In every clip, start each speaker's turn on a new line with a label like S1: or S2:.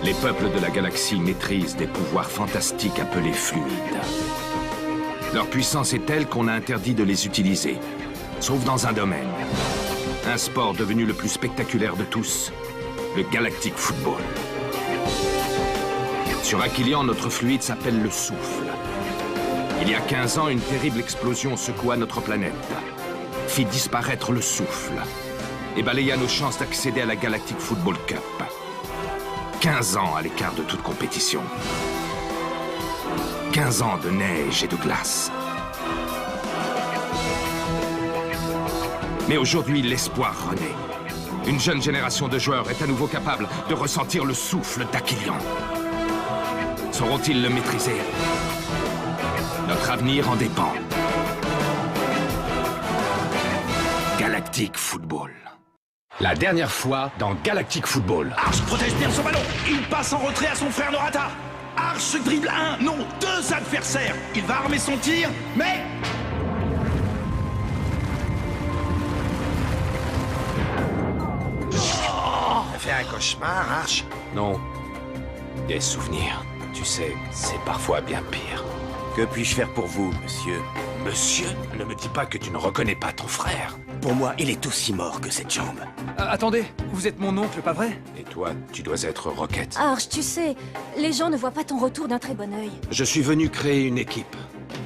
S1: Les peuples de la galaxie maîtrisent des pouvoirs fantastiques appelés fluides. Leur puissance est telle qu'on a interdit de les utiliser, sauf dans un domaine. Un sport devenu le plus spectaculaire de tous, le Galactic Football. Sur Aquilian, notre fluide s'appelle le souffle. Il y a 15 ans, une terrible explosion secoua notre planète, fit disparaître le souffle et balaya nos chances d'accéder à la Galactic Football Cup. 15 ans à l'écart de toute compétition. 15 ans de neige et de glace. Mais aujourd'hui, l'espoir renaît. Une jeune génération de joueurs est à nouveau capable de ressentir le souffle d'Aquilian. Sauront-ils le maîtriser? Notre avenir en dépend. Galactic Football. La dernière fois dans Galactic Football.
S2: Arch protège bien son ballon. Il passe en retrait à son frère Norata. Arch dribble un, non, deux adversaires. Il va armer son tir, mais...
S3: T'as fait un cauchemar, Arch?
S1: Non. Des souvenirs. Tu sais, c'est parfois bien pire.
S3: Que puis-je faire pour vous, monsieur?
S1: Monsieur, ne me dis pas que tu ne reconnais pas ton frère.
S3: Pour moi, il est aussi mort que cette jambe.
S4: Attendez, vous êtes mon oncle, pas vrai?
S1: Et toi, tu dois être Rocket.
S5: Arch, tu sais, les gens ne voient pas ton retour d'un très bon œil.
S1: Je suis venu créer une équipe.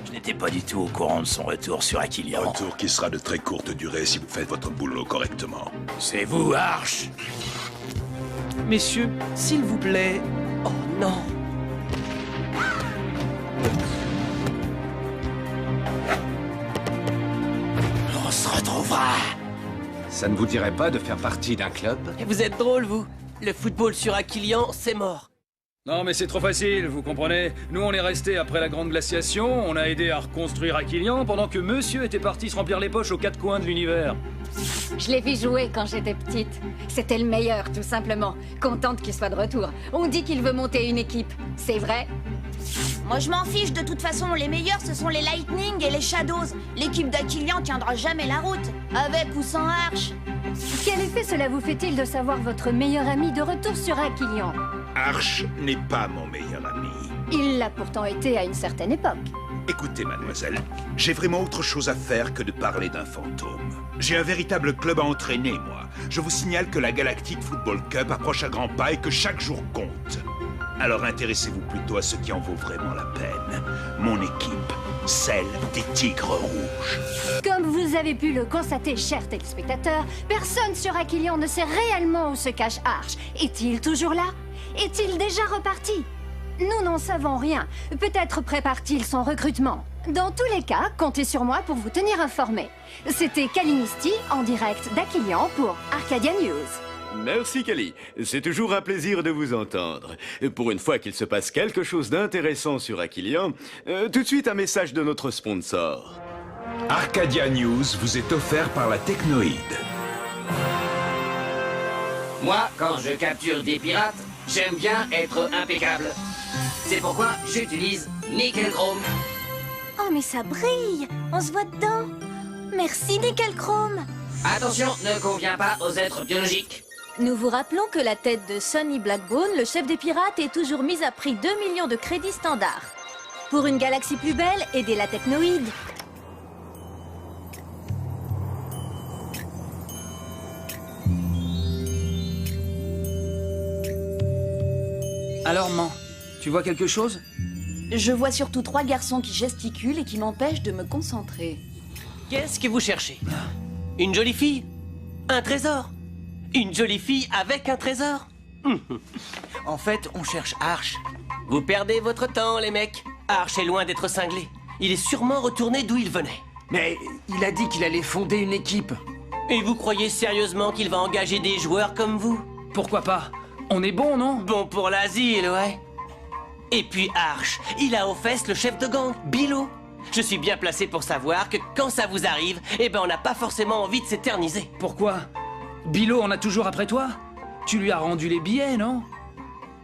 S3: Je n'étais pas du tout au courant de son retour sur Aquilian.
S6: Retour qui sera de très courte durée si vous faites votre boulot correctement.
S3: C'est vous, Arch?
S4: Messieurs, s'il vous plaît...
S3: Oh non! On se retrouvera!
S1: Ça ne vous dirait pas de faire partie d'un club?
S7: Vous êtes drôle, vous. Le football sur Aquilian, c'est mort.
S4: Non mais c'est trop facile, vous comprenez? Nous on est restés après la grande glaciation, on a aidé à reconstruire Aquilian pendant que monsieur était parti se remplir les poches aux quatre coins de l'univers.
S5: Je l'ai vu jouer quand j'étais petite. C'était le meilleur, tout simplement. Contente qu'il soit de retour. On dit qu'il veut monter une équipe. C'est vrai?
S8: Moi je m'en fiche, de toute façon, les meilleurs ce sont les Lightning et les Shadows. L'équipe d'Aquilian tiendra jamais la route, avec ou sans Arch.
S5: Quel effet cela vous fait-il de savoir votre meilleur ami de retour sur Aquilian?
S6: Arch n'est pas mon meilleur ami.
S5: Il l'a pourtant été à une certaine époque.
S6: Écoutez, mademoiselle, j'ai vraiment autre chose à faire que de parler d'un fantôme. J'ai un véritable club à entraîner, moi. Je vous signale que la Galactic Football Cup approche à grands pas et que chaque jour compte. Alors intéressez-vous plutôt à ce qui en vaut vraiment la peine. Mon équipe, celle des Tigres Rouges.
S5: Comme vous avez pu le constater, chers téléspectateurs, personne sur Aquilian ne sait réellement où se cache Arch. Est-il toujours là? Est-il déjà reparti? Nous n'en savons rien. Peut-être prépare-t-il son recrutement. Dans tous les cas, comptez sur moi pour vous tenir informé. C'était Kalinisti en direct d'Aquilian pour Arcadia News.
S9: Merci, Kali. C'est toujours un plaisir de vous entendre. Pour une fois qu'il se passe quelque chose d'intéressant sur Aquilian, tout de suite un message de notre sponsor.
S1: Arcadia News vous est offert par la Technoïde.
S7: Moi, quand je capture des pirates, j'aime bien être impeccable. C'est pourquoi j'utilise Nickel Chrome.
S8: Oh mais ça brille, on se voit dedans. Merci Nickel Chrome.
S7: Attention, ne convient pas aux êtres biologiques.
S5: Nous vous rappelons que la tête de Sonny Blackbone, le chef des pirates, est toujours mise à prix 2 millions de crédits standards. Pour une galaxie plus belle, aidez la Technoïde.
S4: Alors, Man, tu vois quelque chose?
S10: Je vois surtout 3 garçons qui gesticulent et qui m'empêchent de me concentrer.
S7: Qu'est-ce que vous cherchez? Une jolie fille? Un trésor? Une jolie fille avec un trésor?
S3: En fait, on cherche Arch.
S7: Vous perdez votre temps, les mecs. Arch est loin d'être cinglé. Il est sûrement retourné d'où il venait.
S3: Mais il a dit qu'il allait fonder une équipe.
S7: Et vous croyez sérieusement qu'il va engager des joueurs comme vous?
S4: Pourquoi pas? On est bon, non?
S7: Bon pour l'asile, ouais. Et puis Arch, il a aux fesses le chef de gang, Bilo. Je suis bien placé pour savoir que quand ça vous arrive, eh ben on n'a pas forcément envie de s'éterniser.
S4: Pourquoi? Bilo en a toujours après toi? Tu lui as rendu les billets, non?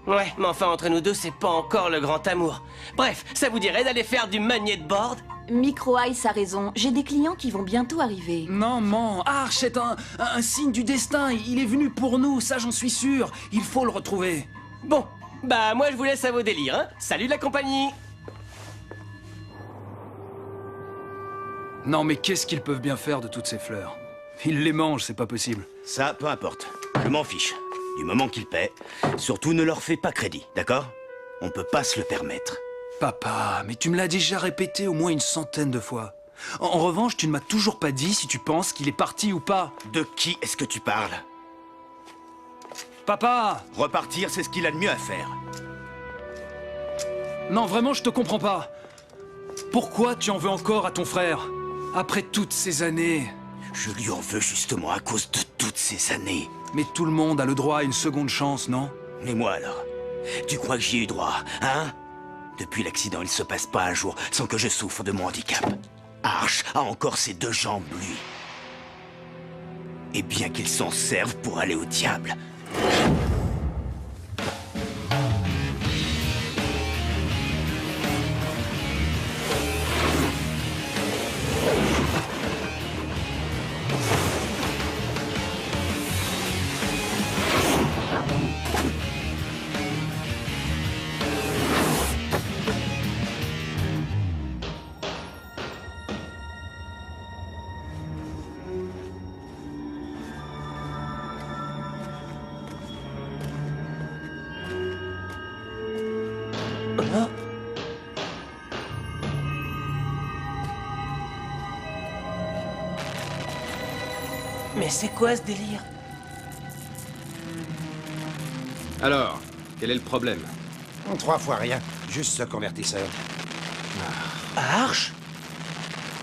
S7: Ouais, mais enfin entre nous deux, c'est pas encore le grand amour. Bref, ça vous dirait d'aller faire du magnet de board?
S10: Micro Ice a raison, j'ai des clients qui vont bientôt arriver.
S4: Non, Man, Arch est un signe du destin. Il est venu pour nous, ça j'en suis sûr. Il faut le retrouver.
S7: Bon, Bah, moi, je vous laisse à vos délires, hein. Salut la compagnie.
S4: Non, mais qu'est-ce qu'ils peuvent bien faire de toutes ces fleurs? Ils les mangent, c'est pas possible.
S11: Ça, peu importe. Je m'en fiche. Du moment qu'ils paient, surtout ne leur fais pas crédit, d'accord? On peut pas se le permettre.
S4: Papa, mais tu me l'as déjà répété au moins une centaine de fois. En revanche, tu ne m'as toujours pas dit si tu penses qu'il est parti ou pas.
S11: De qui est-ce que tu parles?
S4: Papa!
S11: Repartir, c'est ce qu'il a de mieux à faire.
S4: Non, vraiment, je te comprends pas. Pourquoi tu en veux encore à ton frère? Après toutes ces années.
S11: Je lui en veux justement à cause de toutes ces années.
S4: Mais tout le monde a le droit à une seconde chance, non?
S11: Mais moi alors? Tu crois que j'y ai eu droit, hein? Depuis l'accident, il se passe pas un jour sans que je souffre de mon handicap. Arch a encore ses 2 jambes, lui. Et bien qu'il s'en serve pour aller au diable.
S7: Mais c'est quoi ce délire?
S1: Alors, quel est le problème?
S12: 3 fois rien. Juste ce convertisseur.
S7: Arch?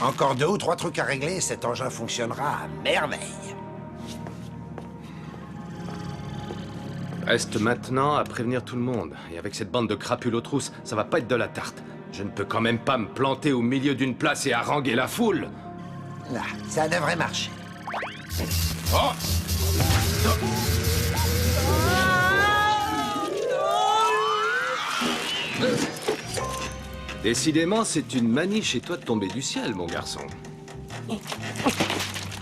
S12: Encore 2 ou 3 trucs à régler et cet engin fonctionnera à merveille.
S1: Reste maintenant à prévenir tout le monde. Et avec cette bande de crapules aux trousses, ça va pas être de la tarte. Je ne peux quand même pas me planter au milieu d'une place et haranguer la foule.
S12: Là, ça devrait marcher.
S1: Oh! Décidément, c'est une manie chez toi de tomber du ciel, mon garçon.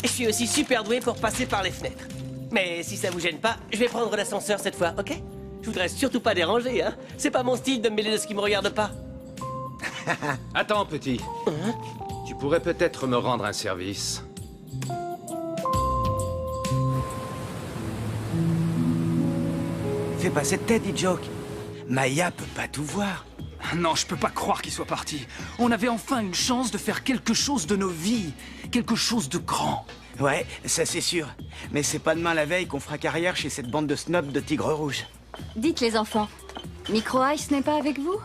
S7: Je suis aussi super doué pour passer par les fenêtres. Mais si ça vous gêne pas, je vais prendre l'ascenseur cette fois, ok? Je voudrais surtout pas déranger, hein? C'est pas mon style de me mêler de ce qui me regarde pas.
S1: Attends, petit. Tu pourrais peut-être me rendre un service.
S11: Fais pas cette tête, idiot. Maya peut pas tout voir.
S4: Non, je peux pas croire qu'il soit parti. On avait enfin une chance de faire quelque chose de nos vies. Quelque chose de grand.
S11: Ouais, ça c'est sûr. Mais c'est pas demain la veille qu'on fera carrière chez cette bande de snobs de tigres rouges.
S5: Dites les enfants, Micro Ice n'est pas avec vous?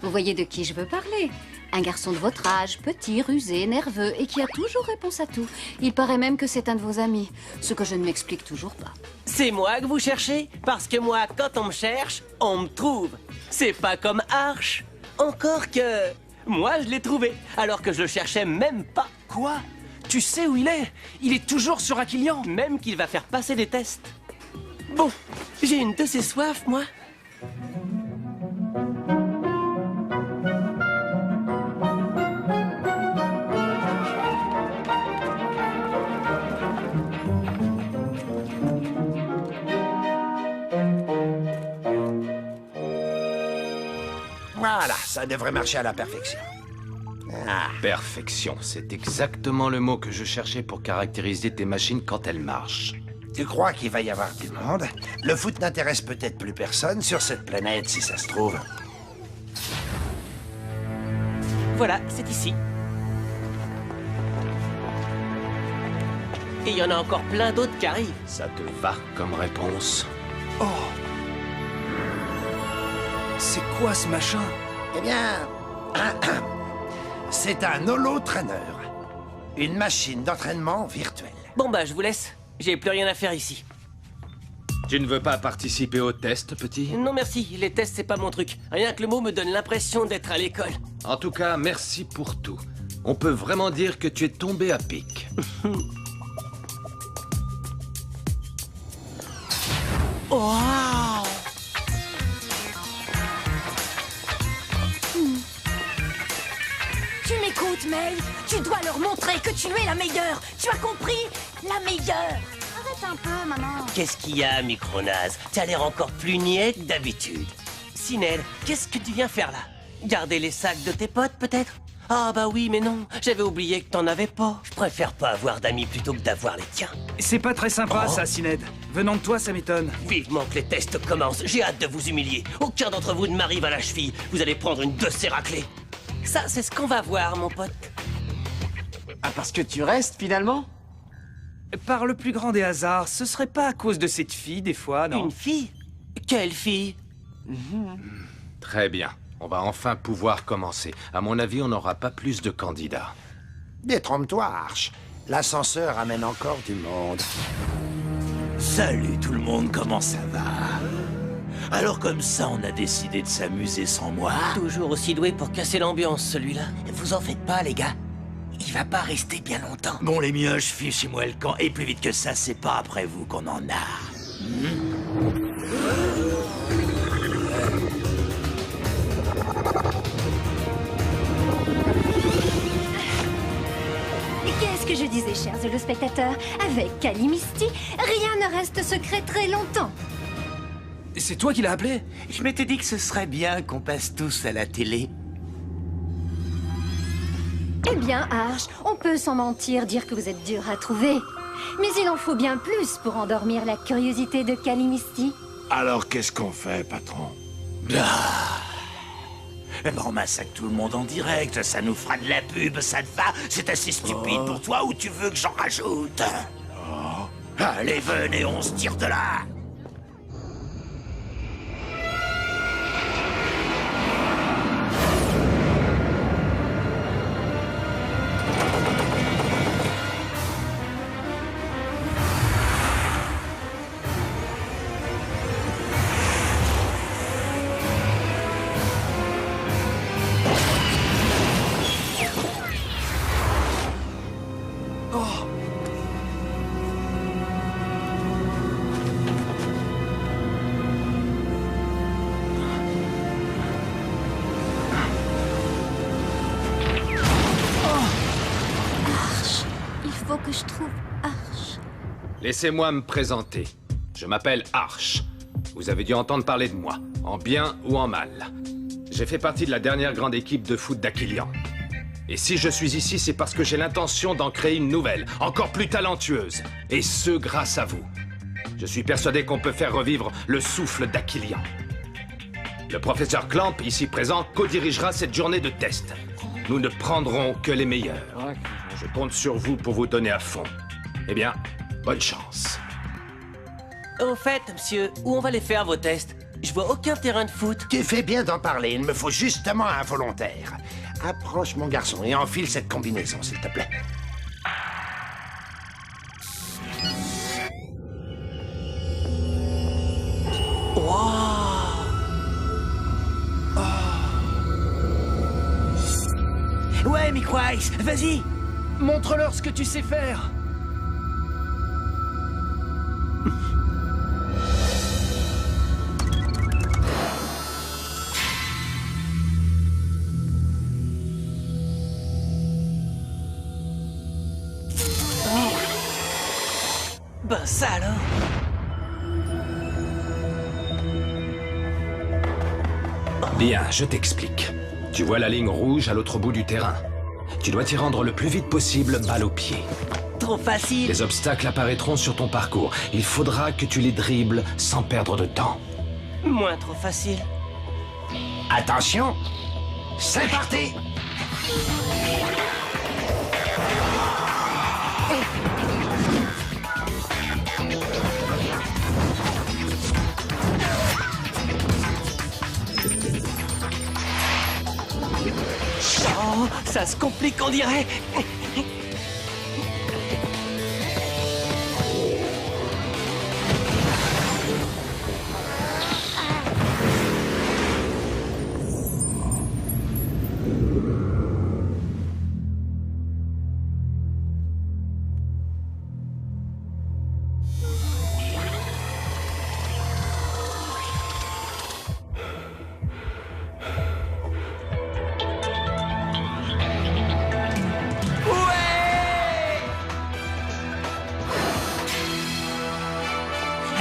S5: Vous voyez de qui je veux parler? Un garçon de votre âge, petit, rusé, nerveux et qui a toujours réponse à tout. Il paraît même que c'est un de vos amis, ce que je ne m'explique toujours pas.
S7: C'est moi que vous cherchez? Parce que moi, quand on me cherche, on me trouve. C'est pas comme Arch. Encore que... moi, je l'ai trouvé, alors que je le cherchais même pas.
S4: Quoi? Tu sais où il est? Il est toujours sur Aquilian.
S7: Même qu'il va faire passer des tests. Bon, j'ai une de ces soifs, moi.
S12: Voilà, ça devrait marcher à la perfection. Ah.
S1: Perfection, c'est exactement le mot que je cherchais pour caractériser tes machines quand elles marchent.
S12: Tu crois qu'il va y avoir du monde? Le foot n'intéresse peut-être plus personne sur cette planète, si ça se trouve.
S7: Voilà, c'est ici. Et il y en a encore plein d'autres qui arrivent.
S1: Ça te va comme réponse?
S4: Oh! C'est quoi ce machin?
S12: Eh bien... c'est un holo-trainer. Une machine d'entraînement virtuelle.
S7: Bon bah, je vous laisse. J'ai plus rien à faire ici.
S1: Tu ne veux pas participer au test, petit?
S7: Non merci, les tests c'est pas mon truc. Rien que le mot me donne l'impression d'être à l'école.
S1: En tout cas, merci pour tout. On peut vraiment dire que tu es tombé à pic.
S7: Wow!
S8: Tu m'écoutes, May? Tu dois leur montrer que tu es la meilleure. Tu as compris? La meilleure. Arrête un peu, maman.
S7: Qu'est-ce qu'il y a, Micronase? T'as l'air encore plus niais que d'habitude. Sined, qu'est-ce que tu viens faire là? Garder les sacs de tes potes, peut-être? Ah bah oui, mais non, j'avais oublié que t'en avais pas. Je préfère pas avoir d'amis plutôt que d'avoir les tiens.
S2: C'est pas très sympa, ça, Sined. Venant de toi, ça m'étonne.
S7: Vivement que les tests commencent, j'ai hâte de vous humilier. Aucun d'entre vous ne m'arrive à la cheville. Vous allez prendre une de ces raclées. Ça, c'est ce qu'on va voir, mon pote.
S3: Ah, parce que tu restes, finalement?
S2: Par le plus grand des hasards, ce serait pas à cause de cette fille, des fois, non?
S7: Une fille? Quelle fille?
S1: Très bien. On va enfin pouvoir commencer. À mon avis, on n'aura pas plus de candidats.
S12: Détrompe-toi, Arch. L'ascenseur amène encore du monde.
S11: Salut tout le monde, comment ça va? Alors comme ça, on a décidé de s'amuser sans moi.
S7: Toujours aussi doué pour casser l'ambiance, celui-là.
S11: Vous en faites pas, les gars. Il va pas rester bien longtemps. Bon, les mioches, fichez-moi le camp. Et plus vite que ça, c'est pas après vous qu'on en a.
S5: Qu'est-ce que je disais, chers téléspectateurs? Avec Callimisty, rien ne reste secret très longtemps.
S2: C'est toi qui l'as appelé?
S11: Je m'étais dit que ce serait bien qu'on passe tous à la télé.
S5: Eh bien, Arch, on peut sans mentir dire que vous êtes dur à trouver. Mais il en faut bien plus pour endormir la curiosité de Callimisty.
S12: Alors qu'est-ce qu'on fait, patron?
S11: Eh ben, on massacre tout le monde en direct, ça nous fera de la pub, ça te va? C'est assez stupide pour toi ou tu veux que j'en rajoute? Allez, venez, on se tire de là!
S5: Que je trouve Arch.
S1: Laissez-moi me présenter. Je m'appelle Arch. Vous avez dû entendre parler de moi, en bien ou en mal. J'ai fait partie de la dernière grande équipe de foot d'Aquilian. Et si je suis ici, c'est parce que j'ai l'intention d'en créer une nouvelle, encore plus talentueuse. Et ce, grâce à vous. Je suis persuadé qu'on peut faire revivre le souffle d'Aquilian. Le professeur Clamp, ici présent, co-dirigera cette journée de test. Nous ne prendrons que les meilleurs. Je compte sur vous pour vous donner à fond. Eh bien, bonne chance.
S7: Au fait, monsieur, où on va les faire, vos tests? Je vois aucun terrain de foot.
S12: Tu fais bien d'en parler, il me faut justement un volontaire. Approche, mon garçon, et enfile cette combinaison, s'il te plaît.
S11: Ouais, Microice, vas-y!
S2: Montre-leur ce que tu sais faire.
S7: Ben ça alors.
S1: Bien, je t'explique. Tu vois la ligne rouge à l'autre bout du terrain. Tu dois t'y rendre le plus vite possible, balle au pied.
S7: Trop facile.
S1: Les obstacles apparaîtront sur ton parcours. Il faudra que tu les dribbles sans perdre de temps.
S7: Moins trop facile.
S12: Attention, c'est parti!
S7: Oh, ça se complique, on dirait.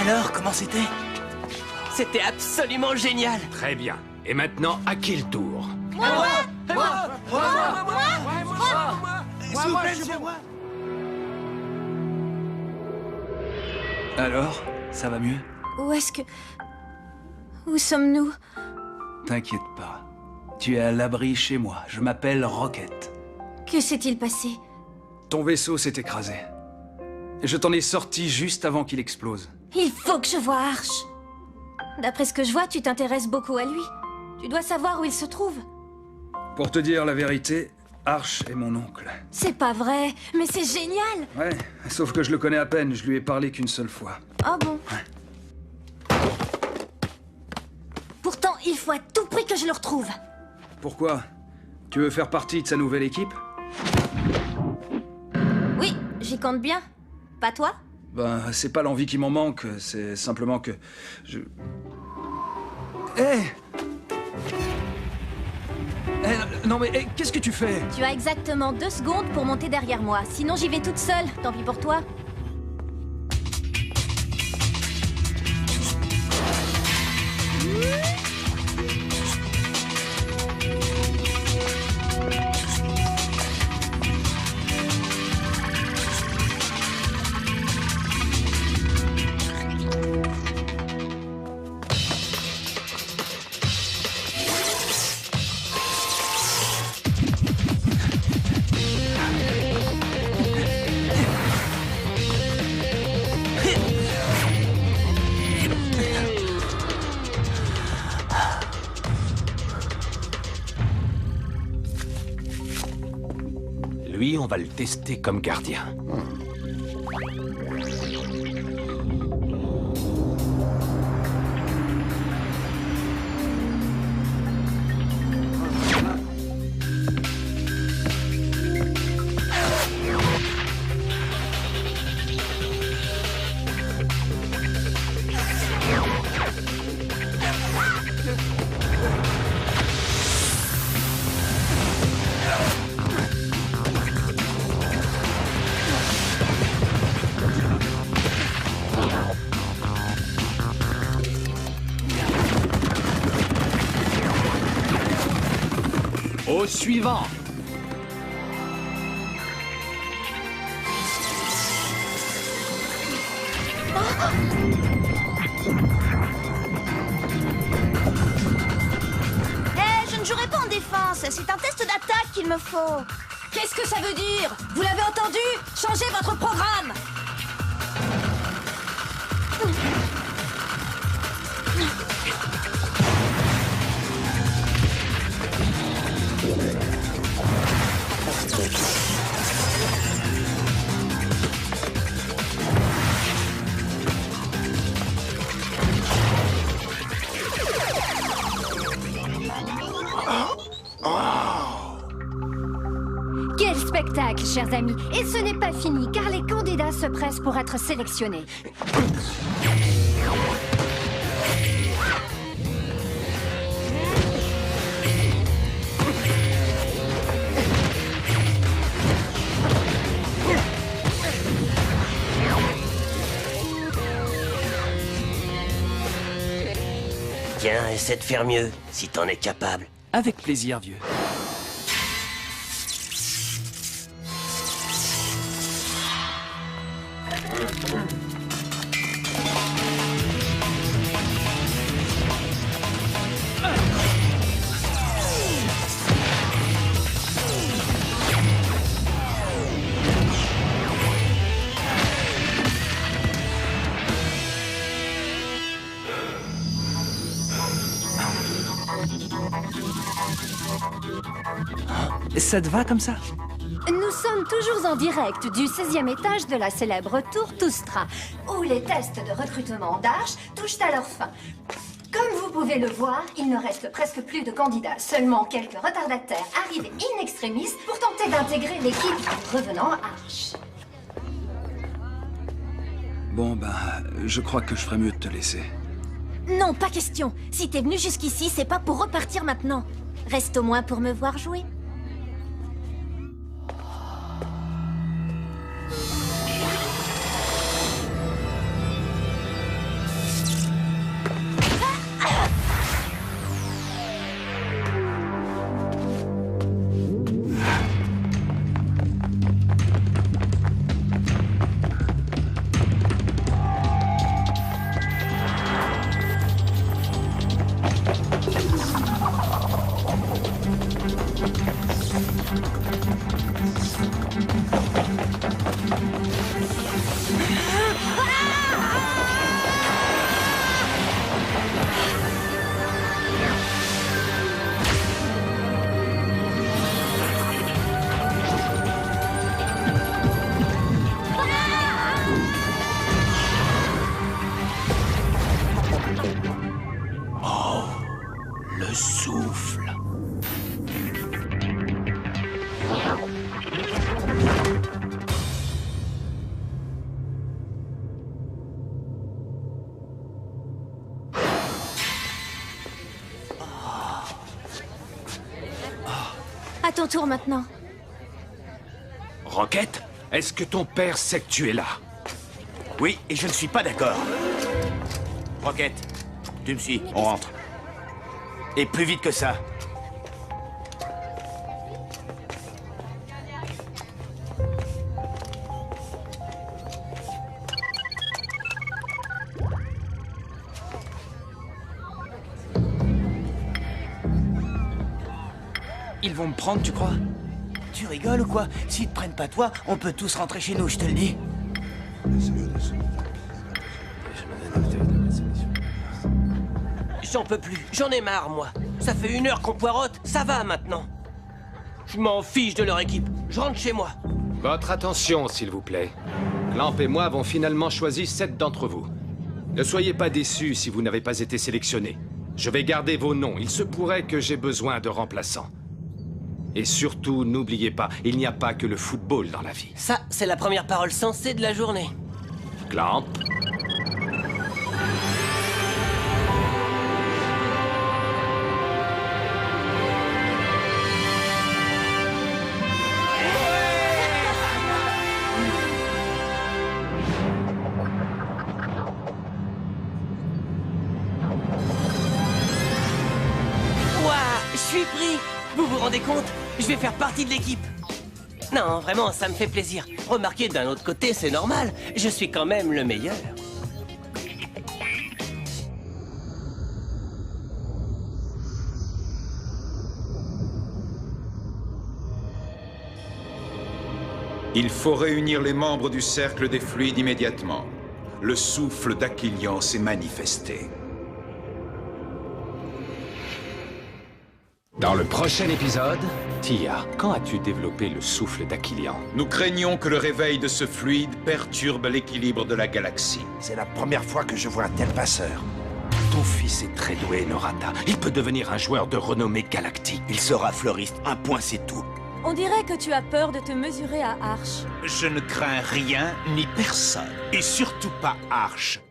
S11: Alors, comment c'était?
S7: C'était absolument génial.
S1: Très bien. Et maintenant, à qui le tour?
S4: Alors, ça va mieux?
S8: Où est-ce que... Où sommes-nous?
S4: T'inquiète pas. Tu es à l'abri chez moi. Je m'appelle Rocket.
S8: Que s'est-il passé?
S4: Ton vaisseau s'est écrasé. Je t'en ai sorti juste avant qu'il explose.
S8: Il faut que je voie Arch. D'après ce que je vois, tu t'intéresses beaucoup à lui. Tu dois savoir où il se trouve.
S4: Pour te dire la vérité, Arch est mon oncle.
S8: C'est pas vrai, mais c'est génial.
S4: Ouais, sauf que je le connais à peine. Je lui ai parlé qu'une seule fois.
S8: Ah bon? Pourtant, il faut à tout prix que je le retrouve.
S4: Pourquoi? Tu veux faire partie de sa nouvelle équipe?
S8: Oui, j'y compte bien. Pas toi?
S4: Ben, c'est pas l'envie qui m'en manque, c'est simplement que... Hé non mais qu'est-ce que tu fais?
S8: Tu as exactement 2 secondes pour monter derrière moi. Sinon, j'y vais toute seule. Tant pis pour toi.
S1: Lui, on va le tester comme gardien.
S2: Au suivant.
S8: Je ne jouerai pas en défense. C'est un test d'attaque qu'il me faut. Qu'est-ce que ça veut dire? Vous l'avez entendu? Changez votre programme.
S5: Quel spectacle, chers amis. Et ce n'est pas fini, car les candidats se pressent pour être sélectionnés.
S7: Tiens, essaie de faire mieux, si t'en es capable.
S4: Avec plaisir, vieux. Ça te va comme ça?
S5: Nous sommes toujours en direct du 16e étage de la célèbre tour Toustra, où les tests de recrutement d'Arch touchent à leur fin. Comme vous pouvez le voir, il ne reste presque plus de candidats. Seulement quelques retardataires arrivent in extremis pour tenter d'intégrer l'équipe revenant à Arch.
S4: Bon, ben, je crois que je ferais mieux de te laisser.
S8: Non, pas question. Si t'es venu jusqu'ici, c'est pas pour repartir maintenant. Reste au moins pour me voir jouer. ton tour maintenant.
S1: Rocket, est-ce que ton père sait que tu es là?
S11: Oui, et je ne suis pas d'accord. Rocket, tu me suis, on rentre. Et plus vite que ça.
S3: Ils vont me prendre, tu crois?
S11: Tu rigoles ou quoi? S'ils te prennent pas toi, on peut tous rentrer chez nous, je te le dis.
S7: J'en peux plus, j'en ai marre, moi. Ça fait 1 heure qu'on poirote, ça va maintenant. Je m'en fiche de leur équipe, je rentre chez moi.
S1: Votre attention, s'il vous plaît. Clamp et moi avons finalement choisi 7 d'entre vous. Ne soyez pas déçus si vous n'avez pas été sélectionnés. Je vais garder vos noms, il se pourrait que j'ai besoin de remplaçants. Et surtout, n'oubliez pas, il n'y a pas que le football dans la vie.
S7: Ça, c'est la première parole sensée de la journée.
S1: Clamp.
S7: Ouah, je suis pris. Vous vous rendez compte? Je vais faire partie de l'équipe. Non, vraiment, ça me fait plaisir. Remarquez, d'un autre côté, c'est normal. Je suis quand même le meilleur.
S6: Il faut réunir les membres du Cercle des Fluides immédiatement. Le souffle d'Aquilian s'est manifesté.
S1: Dans le prochain épisode, Tia, quand as-tu développé le souffle d'Aquilian?
S6: Nous craignons que le réveil de ce fluide perturbe l'équilibre de la galaxie.
S12: C'est la première fois que je vois un tel passeur.
S1: Ton fils est très doué, Norata. Il peut devenir un joueur de renommée galactique.
S11: Il sera fleuriste, un point c'est tout.
S10: On dirait que tu as peur de te mesurer à Arch.
S6: Je ne crains rien ni personne. Et surtout pas Arch.